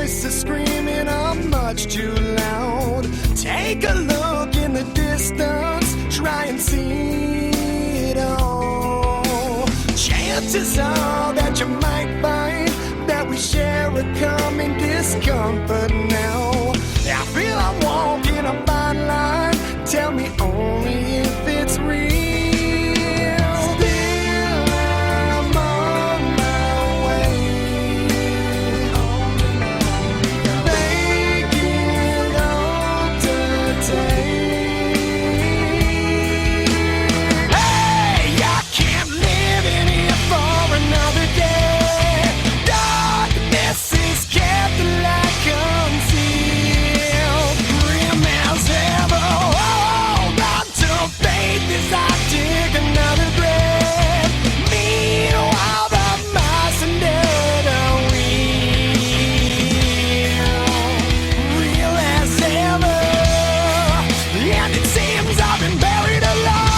voices screaming are much too loud. Take a look in the distance, try and see it all. Chances are that you might find that we share a common discomfort now. I feel I'm walking a fine line, tell me only if it's real. Still I'm on my way, making all to take. Hey, I can't live in here for another day. Darkness is kept the light concealed, grim as ever. Hold on to faith as I take another breath. Meanwhile, the mice under the wheel, real as ever. And it seems I've been buried alive.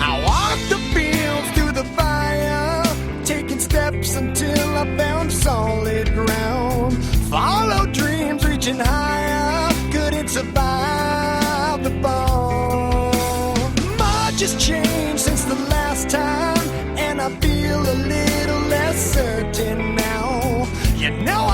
I walked the fields through the fire, taking steps until I found solid ground. Followed dreams reaching higher, couldn't survive the fall. Much has changed since the last time, and I feel a little less certain now. You know